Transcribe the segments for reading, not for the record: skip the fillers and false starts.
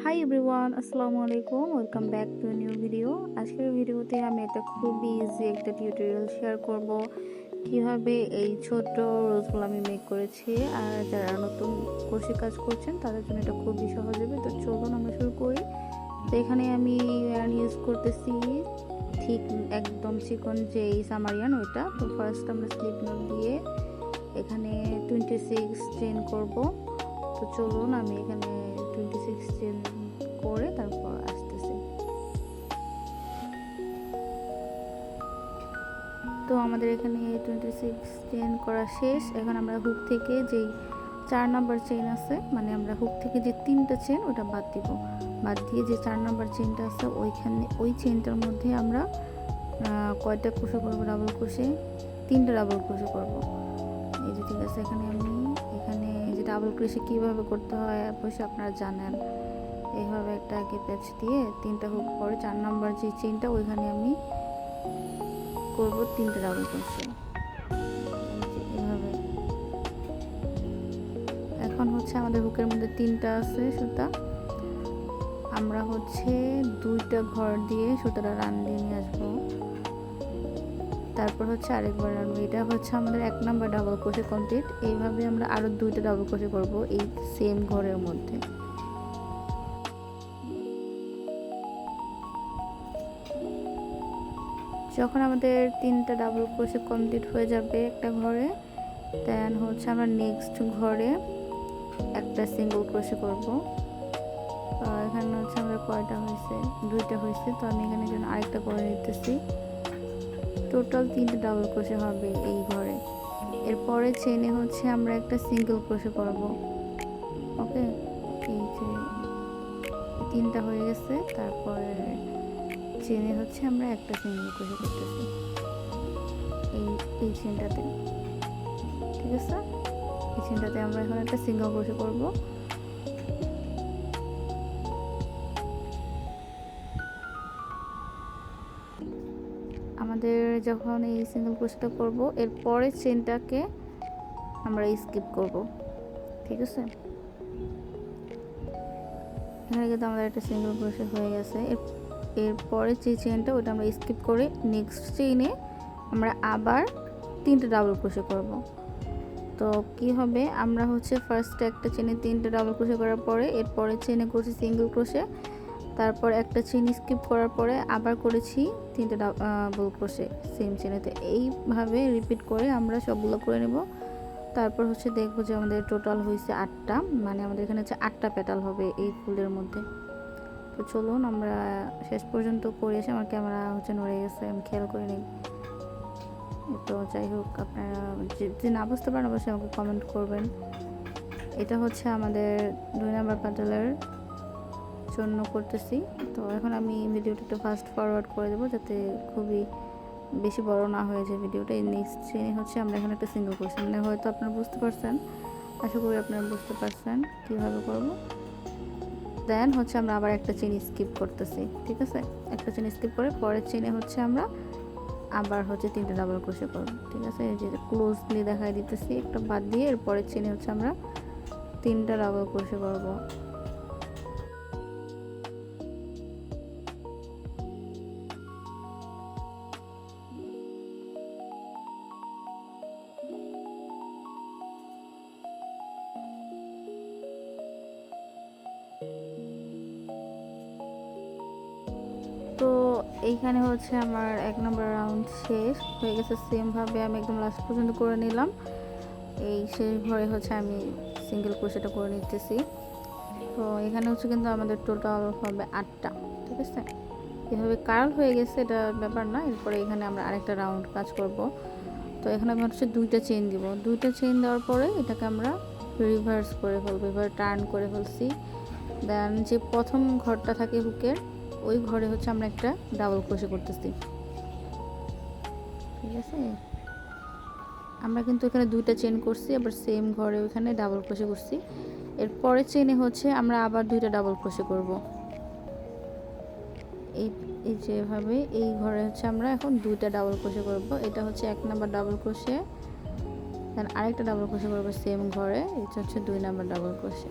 Hi everyone, আসসালামু আলাইকুম। Welcome back to new video. আজকের ভিডিওতে আমি একটা খুবই ইজি একটা টিউটোরিয়াল শেয়ার করব কিভাবে এই ছোট রোজগুলো আমি মেক করেছি। আর যারা নতুন কষে কাজ করছেন তাদের জন্য এটা খুবই সহজ হবে। তো চলুন আমরা শুরু করি। তো এখানে আমি ইউজ করতেছি ঠিক একদম চিকন যে সামারিয়ান ওইটা। তো ফার্স্ট আমরা স্লিপ নট দিয়ে এখানে 26 চেন করব। তো চলুন আমি এখানে 26 চেন করে তারপর আসতেছি। তো আমাদের এখানে 26 চেন করা শেষ। এখন আমরা হুক থেকে যেই 4 নাম্বার চেন আছে, মানে আমরা হুক থেকে যে 3টা চেন ওটা বাদ দিব। বাদ দিয়ে যে 4 নাম্বার চেনটা আছে ওইখানে ওই চেনটার মধ্যে আমরা কয়টা ক্রোশে করব? ডাবল ক্রোশে 3টা ডাবল ক্রোশে করব। এই যে ঠিক আছে, এখানে যে ডাবল ক্রোশে কীভাবে করতে হয় অবশ্যই আপনারা জানেন। এইভাবে একটা আগে প্যাচ দিয়ে 3টা হুক পরে 4 নাম্বার যে চেইনটা ওইখানে আমি করব 3টা ডাবল ক্রোশে এভাবে। এখন হচ্ছে আমাদের হুকের মধ্যে 3টা আছে সুতা, আমরা হচ্ছে 2টা ঘর দিয়ে সুতাটা রান দিয়ে নিয়ে আসবো। তারপর হচ্ছে আরেকবার রানবো। এটা হচ্ছে আমাদের 1 নাম্বার ডাবল ক্রোশে কমপ্লিট। এইভাবে আমরা আরও 2টা ডাবল ক্রোশে করব এই সেম ঘরের মধ্যে। যখন আমাদের 3টা ডাবল ক্রোশে কমপ্লিট হয়ে যাবে একটা ঘরে, দেন হচ্ছে আমরা নেক্সট ঘরে একটা সিঙ্গেল ক্রোশে করব। এখানে হচ্ছে আমরা কয়টা হয়েছে? 2টা হয়েছে। তো আমি এখানে জন্য আরেকটা করে নিতেছি। টোটাল 3টা ডাবল ক্রোশে হবে এই ঘরে। এরপরে চেনে হচ্ছে আমরা একটা সিঙ্গেল ক্রোশে করব। ওকে, এই যে 3টা হয়ে গেছে। তারপরে চেনে হচ্ছে আমরা একটা সিঙ্গেল ক্রোশে করতেছি এই চেনটাতে। ঠিক আছে, এই চেনটাতে আমরা এখন একটা সিঙ্গেল ক্রোশে করব। আমাদের যখন এই সিঙ্গেল ক্রোশেটা করব, এরপরে চেনটাকে আমরা স্কিপ করব। ঠিক আছে, এখানে কিন্তু আমাদের একটা সিঙ্গেল ক্রোশে হয়ে গেছে। এরপরে যে চেনটা ওটা আমরা স্কিপ করে নেক্সট চেইনে আমরা আবার 3টা ডাবল ক্রোশে করব। তো কি হবে, আমরা হচ্ছে ফার্স্টে একটা চেনে 3টা ডাবল ক্রোশে করার পরে এরপরে চেনে করছি সিঙ্গেল ক্রোশে, তারপর একটা চেন স্কিপ করার পরে আবার করেছি 3টা ডাবল ক্রোশে সেম চেনেতে। এইভাবে রিপিট করে আমরা সবগুলো করে নেব। তারপর হচ্ছে দেখবো যে আমাদের টোটাল হয়েছে 8টা, মানে আমাদের এখানে হচ্ছে 8টা পেটাল হবে এই ফুলের মধ্যে। তো চলুন আমরা শেষ পর্যন্ত করে এসে, আমার ক্যামেরা হচ্ছে নড়ে গেছে, আমি খেয়াল করে নিই। তো যাই হোক, আপনারা যদি না বুঝতে পারেন অবশ্যই আমাকে কমেন্ট করবেন। এটা হচ্ছে আমাদের 2 নাম্বার পেটালের জন্য করতেছি। তো এখন আমি ভিডিওটা একটু ফাস্ট ফরওয়ার্ড করে দেবো যাতে খুবই বেশি বড় না হয়ে যায় ভিডিওটা। এই নেক্সট চেনে হচ্ছে আমরা এখানে একটা সিঙ্গেল করছি, মানে হয়তো আপনারা বুঝতে পারছেন, আশা করি আপনারা বুঝতে পারছেন কীভাবে করব। দেন হচ্ছে আমরা আবার একটা চেন স্কিপ করতেছি। ঠিক আছে, একটা চেন স্কিপ করে পরের চেনে হচ্ছে আমরা আবার হচ্ছে 3টা ডাবল ক্রোশে করব। ঠিক আছে, এই যে ক্লোজলি দেখাই দিতেছি, একটা বাদ দিয়ে এরপরের চেনে হচ্ছে আমরা 3টা ডাবল ক্রোশে করব। তো এইখানে হচ্ছে আমার 1 নম্বর রাউন্ড শেষ হয়ে গেছে। সেমভাবে আমি একদম লাস্ট পর্যন্ত করে নিলাম। এই শেষ ঘরে হচ্ছে আমি সিঙ্গেল ক্রোশেটা করে নিতেছি। তো এখানে হচ্ছে কিন্তু আমাদের টোটাল হবে 8টা। ঠিক আছে, এভাবে কার্ল হয়ে গেছে, এটা ব্যাপার না। এরপরে এখানে আমরা আরেকটা রাউন্ড কাজ করব। তো এখানে আমি হচ্ছে 2টা চেইন দিব। 2টা চেইন দেওয়ার পরে এটাকে আমরা রিভার্স করে ফেলবো, এবার টার্ন করে ফেলছি। দেন যে প্রথম ঘরটা থাকে হুকের, ওই ঘরে হচ্ছে আমরা একটা ডাবল ক্রোশে করতেছি। ঠিক আছে, আমরা কিন্তু এখানে 2টা চেন করছি, আবার সেম ঘরে ওইখানে ডাবল ক্রোশে করছি। এরপরের চেনে হচ্ছে আমরা আবার 2টা ডাবল ক্রোশে করব। এই যেভাবে এই ঘরে হচ্ছে আমরা এখন 2টা ডাবল ক্রোশে করব। এটা হচ্ছে 1 নাম্বার ডাবল ক্রোশে, দেন আরেকটা ডাবল ক্রোশে করবো সেম ঘরে, এটা হচ্ছে 2 নাম্বার ডাবল ক্রোশে।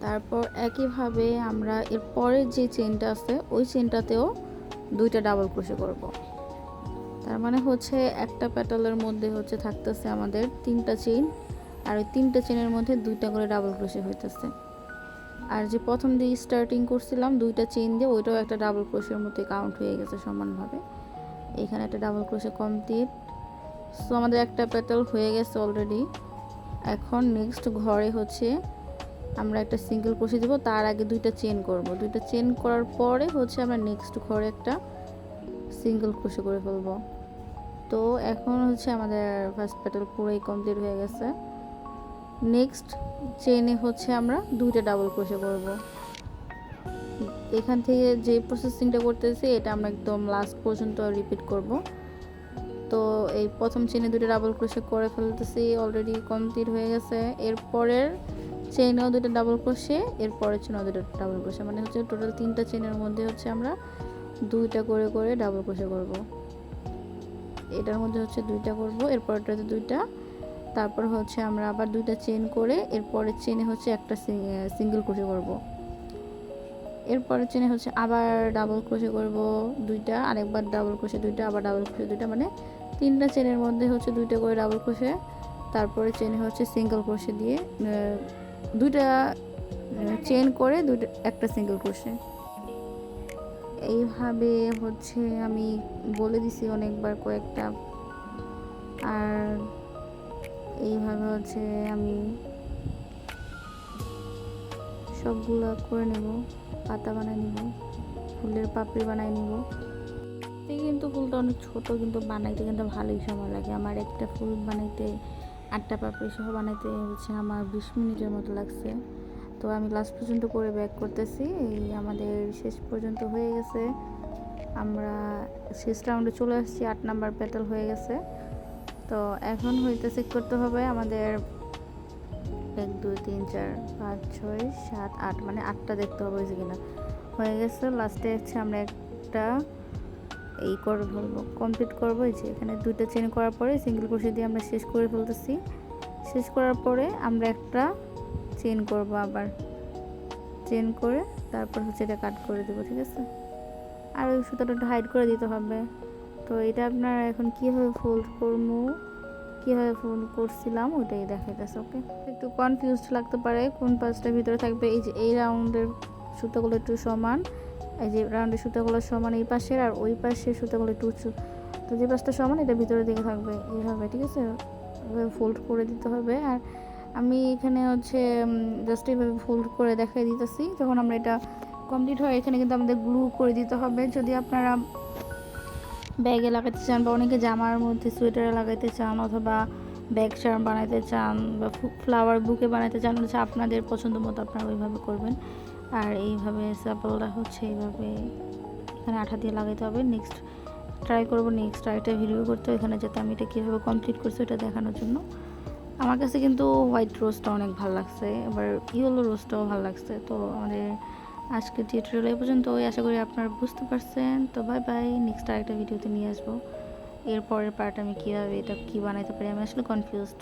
তারপর একইভাবে আমরা এর পরের যে চেনটা আছে ওই চেনটাতেও 2টা ডাবল ক্রোশে করব। তার মানে হচ্ছে একটা পেটালের মধ্যে হচ্ছে থাকতেছে আমাদের 3টা চেইন, আর ওই 3টা চেনের মধ্যে 2টা করে ডাবল ক্রোশে হইতেছে। আর যে প্রথম দিয়ে স্টার্টিং করছিলাম 2টা চেইন দিয়ে, ওইটাও একটা ডাবল ক্রোশের মধ্যে কাউন্ট হয়ে গেছে সমানভাবে। এখানে একটা ডাবল ক্রোশে কমপ্লিট। সো আমাদের একটা পেটাল হয়ে গেছে অলরেডি। এখন নেক্সট ঘরে হচ্ছে আমরা একটা সিঙ্গেল ক্রোশে দেব, তার আগে 2টা চেন করব। 2টা চেন করার পরে হচ্ছে আমরা নেক্সট ঘরে একটা সিঙ্গেল ক্রোশে করে ফেলব। তো এখন হচ্ছে আমাদের ফার্স্ট পেটাল পুরোই কমপ্লিট হয়ে গেছে। নেক্সট চেনে হচ্ছে আমরা 2টা ডাবল ক্রোশে করব। এখান থেকে যে প্রসেসিংটা করতেছি এটা আমরা একদম লাস্ট পর্যন্ত রিপিট করব। তো এই প্রথম চেনে 2টা ডাবল ক্রোশে করে ফেলতেছি, অলরেডি কমপ্লিট হয়ে গেছে। এরপরের চেনেও 2টা ডাবল ক্রোশে, এরপরের চেনেও 2টা ডাবল ক্রোশে, মানে হচ্ছে টোটাল 3টা চেনের মধ্যে হচ্ছে আমরা 2টা করে করে ডাবল ক্রোশে করব। এটার মধ্যে হচ্ছে 2টা করব, এরপরটাতে 2টা, তারপর হচ্ছে আমরা আবার 2টা চেন করে এরপরের চেনে হচ্ছে একটা সিঙ্গেল ক্রোশে করব। এরপরের চেনে হচ্ছে আবার ডাবল ক্রোশে করব 2টা, আরেকবার ডাবল ক্রোশে 2টা, আবার ডাবল ক্রোশে 2টা, মানে 3টা চেনের মধ্যে হচ্ছে 2টা করে ডাবল ক্রোশে। তারপরে চেনে হচ্ছে সিঙ্গেল ক্রোশে দিয়ে 2টা চেন করে একটা সিঙ্গেল ক্রোশে। এইভাবে হচ্ছে আমি বলে দিছি অনেকবার কয়েকটা। আর এইভাবে হচ্ছে আমি সবগুলো করে নেব, পাতা বানাই নেব, ফুলের পাপড়ি বানাই নেব। কিন্তু ফুলটা অনেক ছোট, কিন্তু বানাইতে কিন্তু ভালোই সময় লাগে। আমার একটা ফুল বানাইতে 8টা পাপড়ি সহ বানাইতে হচ্ছে আমার 20 মিনিটের মতো লাগছে। তো আমি লাস্ট পর্যন্ত করে ব্যাক করতেছি। এই আমাদের শেষ পর্যন্ত হয়ে গেছে, আমরা শেষ রাউন্ডে চলে আসছি, 8 নাম্বার পেটাল হয়ে গেছে। তো এখন হইতে চেক করতে হবে আমাদের 1 2 3 4 5 6 7 8, মানে 8টা দেখতে হবে হয়েছে কিনা। হয়ে গেছে। লাস্টে হচ্ছে আমরা একটা এই করে ফেলবো, কমপ্লিট করবো। এই যে এখানে 2টা চেন করার পরে সিঙ্গেল ক্রোশে দিয়ে আমরা শেষ করে ফেলতেছি। শেষ করার পরে আমরা একটা চেন করব, আবার চেন করে তারপর হচ্ছে এটা কাট করে দেবো, ঠিক আছে। আর ওই সুতাটা একটু হাইড করে দিতে হবে। তো এটা আপনারা এখন কীভাবে ফোল্ড করবো, কীভাবে ফোল্ড করছিলাম ওইটাই দেখাইতেছে। ওকে, একটু কনফিউজড লাগতে পারে কোন পাশটা ভিতরে থাকবে। এই যে এই রাউন্ডের সুতাগুলো একটু সমান, এই যে রাউন্ডের সুতাগুলো সমান এই পাশের, আর ওই পাশের সুতাগুলো একটু উঁচু। তো যে পাশটা সমান এটা ভিতরের দিকে থাকবে এইভাবে, ঠিক আছে। ফোল্ড করে দিতে হবে। আর আমি এখানে হচ্ছে জাস্ট এইভাবে ফোল্ড করে দেখাই দিতেছি। যখন আমরা এটা কমপ্লিট হয় এখানে কিন্তু আমাদের গ্লু করে দিতে হবে। যদি আপনারা ব্যাগে লাগাতে চান বা অনেকে জামার মধ্যে সোয়েটারে লাগাইতে চান, অথবা ব্যাগ চার্ম বানাইতে চান বা ফ্লাওয়ার বুকে বানাইতে চান, হচ্ছে আপনাদের পছন্দ মতো আপনারা ওইভাবে করবেন। আর এইভাবে স্যাপলটা হচ্ছে এইভাবে এখানে আঠা দিয়ে লাগাইতে হবে। নেক্সট ট্রাই করবো, নেক্সট আরেকটা ভিডিও করতে এখানে, যাতে আমি এটা কীভাবে কমপ্লিট করছি এটা দেখানোর জন্য। আমার কাছে কিন্তু হোয়াইট রোজটা অনেক ভালো লাগছে, এবার ইয়েলো রোজটাও ভালো লাগছে। তো আমাদের আজকের টিউটোরিয়াল এই পর্যন্ত, আশা করি আপনারা বুঝতে পারছেন। তো বাই বাই, নেক্সট আরেকটা ভিডিওতে নিয়ে আসবো। এরপরের পার্ট আমি কীভাবে এটা কী বানাইতে পারি, আমি আসলে কনফিউজড।